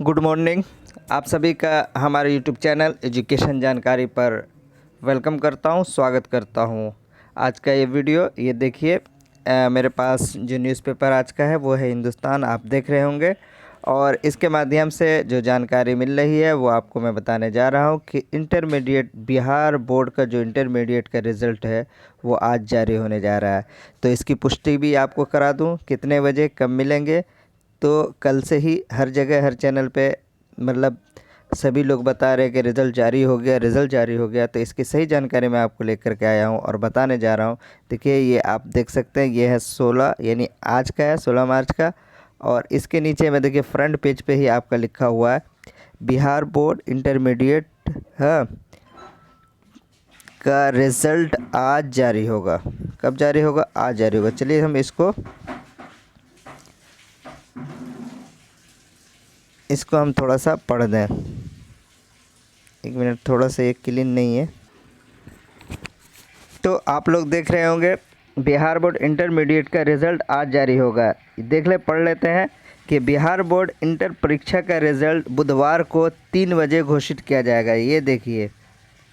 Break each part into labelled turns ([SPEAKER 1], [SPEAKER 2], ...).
[SPEAKER 1] Good morning. आप सभी का हमारे यूट्यूब चैनल एजुकेशन जानकारी पर वेलकम करता हूं, स्वागत करता हूं। आज का ये वीडियो ये देखिए, मेरे पास जो न्यूज़पेपर आज का है वो है हिंदुस्तान, आप देख रहे होंगे। और इसके माध्यम से जो जानकारी मिल रही है वो आपको मैं बताने जा रहा हूं कि इंटरमीडिएट बिहार बोर्ड का जो इंटरमीडिएट का रिज़ल्ट है वो आज जारी होने जा रहा है। तो इसकी पुष्टि भी आपको करा दूं, कितने बजे कब मिलेंगे। तो कल से ही हर जगह हर चैनल पे मतलब सभी लोग बता रहे हैं कि रिज़ल्ट जारी हो गया, रिज़ल्ट जारी हो गया। तो इसकी सही जानकारी मैं आपको लेकर के आया हूं और बताने जा रहा हूं। देखिए, ये आप देख सकते हैं, ये है 16 यानी आज का है, 16 मार्च का। और इसके नीचे में देखिए फ्रंट पेज पे ही आपका लिखा हुआ है बिहार बोर्ड इंटरमीडिएट हाँ का रिज़ल्ट आज जारी होगा। कब जारी होगा? आज जारी होगा। चलिए हम इसको हम थोड़ा सा पढ़ दें। एक मिनट, थोड़ा सा ये क्लीन नहीं है। तो आप लोग देख रहे होंगे बिहार बोर्ड इंटरमीडिएट का रिज़ल्ट आज जारी होगा। देख ले, पढ़ लेते हैं कि बिहार बोर्ड इंटर परीक्षा का रिज़ल्ट बुधवार को 3 बजे घोषित किया जाएगा। ये देखिए,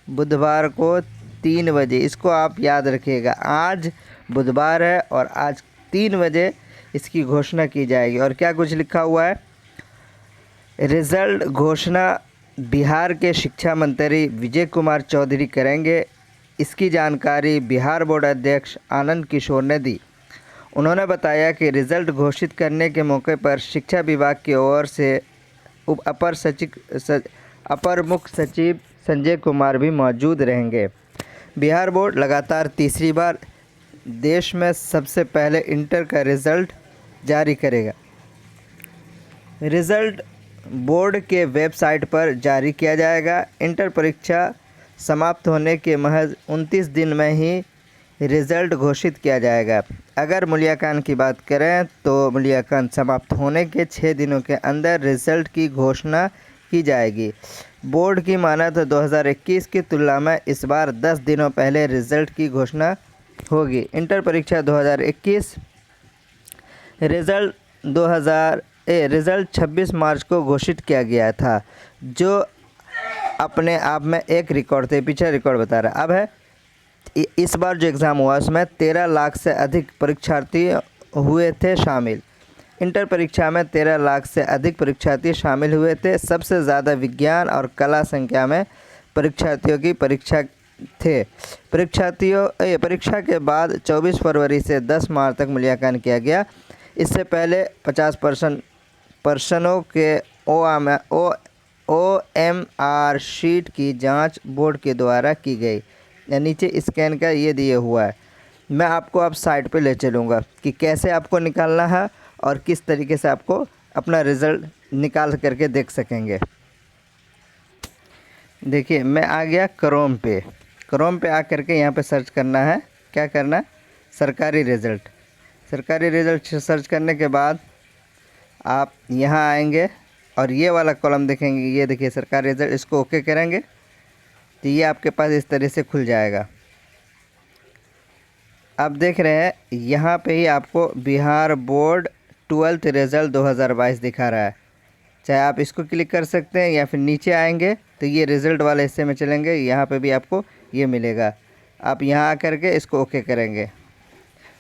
[SPEAKER 1] बुधवार को 3 बजे, इसको आप याद रखिएगा। आज बुधवार है और आज 3 बजे इसकी घोषणा की जाएगी। और क्या कुछ लिखा हुआ है, रिज़ल्ट घोषणा बिहार के शिक्षा मंत्री विजय कुमार चौधरी करेंगे। इसकी जानकारी बिहार बोर्ड अध्यक्ष आनंद किशोर ने दी। उन्होंने बताया कि रिज़ल्ट घोषित करने के मौके पर शिक्षा विभाग की ओर से अपर मुख्य सचिव संजय कुमार भी मौजूद रहेंगे। बिहार बोर्ड लगातार तीसरी बार देश में सबसे पहले इंटर का रिज़ल्ट जारी करेगा। रिज़ल्ट बोर्ड के वेबसाइट पर जारी किया जाएगा। इंटर परीक्षा समाप्त होने के महज 29 दिन में ही रिज़ल्ट घोषित किया जाएगा। अगर मूल्यांकन की बात करें तो मूल्यांकन समाप्त होने के 6 दिनों के अंदर रिज़ल्ट की घोषणा की जाएगी। बोर्ड की माने तो 2021 की तुलना में इस बार 10 दिनों पहले रिज़ल्ट की घोषणा होगी। इंटर परीक्षा 2021 रिज़ल्ट 26 मार्च को घोषित किया गया था, जो अपने आप में एक रिकॉर्ड थे। पीछे रिकॉर्ड बता रहा है। अब है इस बार जो एग्ज़ाम हुआ उसमें 13 लाख से अधिक परीक्षार्थी हुए थे शामिल। इंटर परीक्षा में 13 लाख से अधिक परीक्षार्थी शामिल हुए थे। सबसे ज़्यादा विज्ञान और कला संख्या में परीक्षार्थियों की परीक्षा थे। परीक्षा के बाद 24 फरवरी से 10 मार्च तक मूल्यांकन किया गया। इससे पहले 50% पर्सनों के OMR शीट की जांच बोर्ड के द्वारा की गई। नीचे स्कैन का ये दिए हुआ है। मैं आपको अब साइट पे ले चलूँगा कि कैसे आपको निकालना है और किस तरीके से आपको अपना रिज़ल्ट निकाल करके देख सकेंगे। देखिए, मैं आ गया क्रोम पे आ करके यहाँ पे सर्च करना है। क्या करना है? सरकारी रिज़ल्ट सर्च करने के बाद आप यहाँ आएंगे और ये वाला कॉलम देखेंगे। ये देखिए सरकारी रिज़ल्ट, इसको ओके करेंगे तो ये आपके पास इस तरह से खुल जाएगा। आप देख रहे हैं यहाँ पे ही आपको बिहार बोर्ड 12th रिज़ल्ट 2022 दिखा रहा है। चाहे आप इसको क्लिक कर सकते हैं या फिर नीचे आएंगे तो ये रिज़ल्ट वाले हिस्से में चलेंगे, यहाँ पे भी आपको ये मिलेगा। आप यहाँ आकर के इसको ओके करेंगे।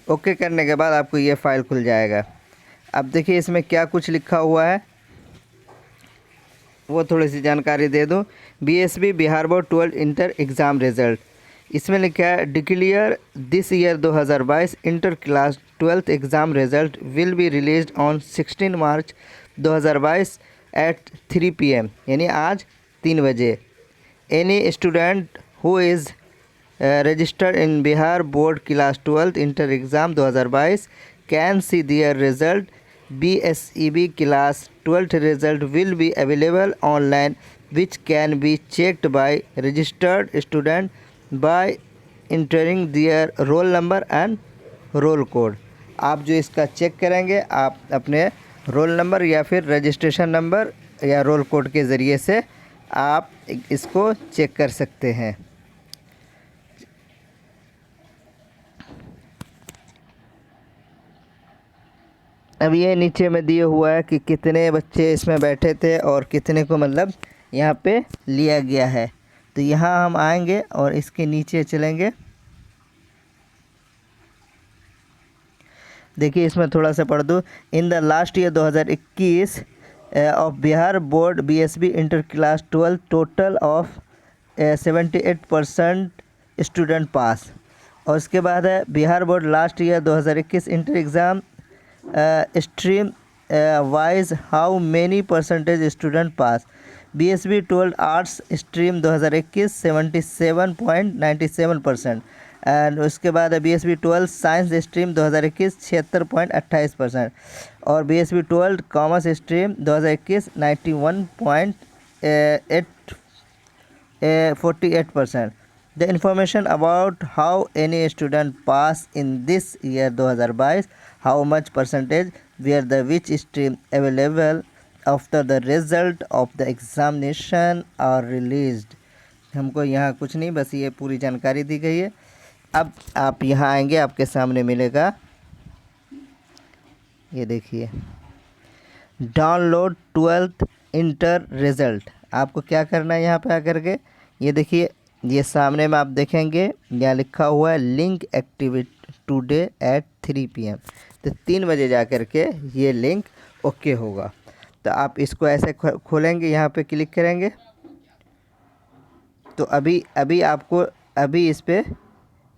[SPEAKER 1] ओके करने के बाद आपको ये फ़ाइल खुल जाएगा। अब देखिए इसमें क्या कुछ लिखा हुआ है, वो थोड़ी सी जानकारी दे दूं। BSB Bihar board 12 inter exam result, इसमें लिखा है declare this year 2022 inter class 12th exam result will be released on 16 March 2022 at 3 PM, यानी आज 3 बजे। Any student who is registered in Bihar board class 12th inter exam 2022 can see their result. BSEB class 12th result will be available online, which can be checked by registered student by entering their roll number and roll code। आप जो इसका check करेंगे, आप अपने roll number या फिर registration number या roll code के ज़रिए से आप इसको चेक कर सकते हैं। अब ये नीचे में दिए हुआ है कि कितने बच्चे इसमें बैठे थे और कितने को मतलब यहाँ पे लिया गया है। तो यहाँ हम आएंगे और इसके नीचे चलेंगे। देखिए इसमें थोड़ा सा पढ़ दूँ। In the last year 2021 of Bihar board BSB inter class 12 total of 78% student पास। और उसके बाद है Bihar board last year 2021 inter exam stream wise how many percentage student pass. BSB 12 arts stream 2021 77.97%। And उसके बाद बीएसबी 12 साइंस स्ट्रीम 2021 76.28%। और BSB 12 commerce stream 2021 91.48%। The information about how any student pass in this year 2022, how much percentage were the which stream available after the result of the examination are released। हमको यहाँ कुछ नहीं, बस ये पूरी जानकारी दी गई है। अब आप यहाँ आएंगे, आपके सामने मिलेगा, ये देखिए डाउनलोड 12th इंटर रिज़ल्ट। आपको क्या करना है यहाँ पे आकर के, ये देखिए ये सामने में आप देखेंगे यहाँ लिखा हुआ है link activate today at 3 PM। तो 3 बजे जा कर के ये लिंक ओके होगा। तो आप इसको ऐसे खोलेंगे, यहाँ पे क्लिक करेंगे तो अभी आपको इस पर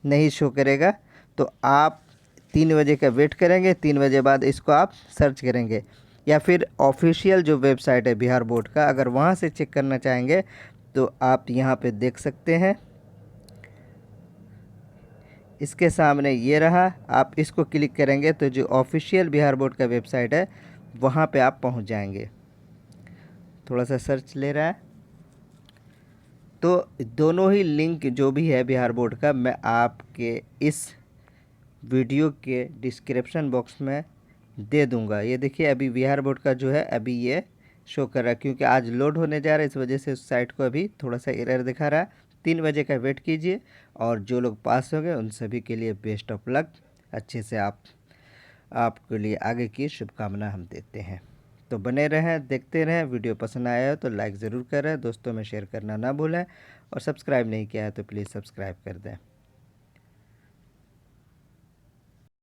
[SPEAKER 1] नहीं शो करेगा। तो आप 3 बजे का वेट करेंगे, 3 बजे बाद इसको आप सर्च करेंगे, या फिर ऑफिशियल जो वेबसाइट है बिहार बोर्ड का, अगर वहाँ से चेक करना चाहेंगे तो आप यहाँ पे देख सकते हैं। इसके सामने ये रहा, आप इसको क्लिक करेंगे तो जो ऑफिशियल बिहार बोर्ड का वेबसाइट है वहाँ पे आप पहुँच जाएंगे। थोड़ा सा सर्च ले रहा है। तो दोनों ही लिंक जो भी है बिहार बोर्ड का मैं आपके इस वीडियो के डिस्क्रिप्शन बॉक्स में दे दूंगा। ये देखिए अभी बिहार बोर्ड का जो है अभी ये शो कर रहा है, क्योंकि आज लोड होने जा रहा है, इस वजह से उस साइट को अभी थोड़ा सा एरर दिखा रहा है। 3 बजे का वेट कीजिए, और जो लोग पास हो गए उन सभी के लिए बेस्ट ऑफ लक। अच्छे से आपके लिए आगे की शुभकामना हम देते हैं। तो बने रहें, देखते रहें। वीडियो पसंद आया हो तो लाइक ज़रूर करें, दोस्तों में शेयर करना ना भूलें, और सब्सक्राइब नहीं किया है तो प्लीज़ सब्सक्राइब कर दें।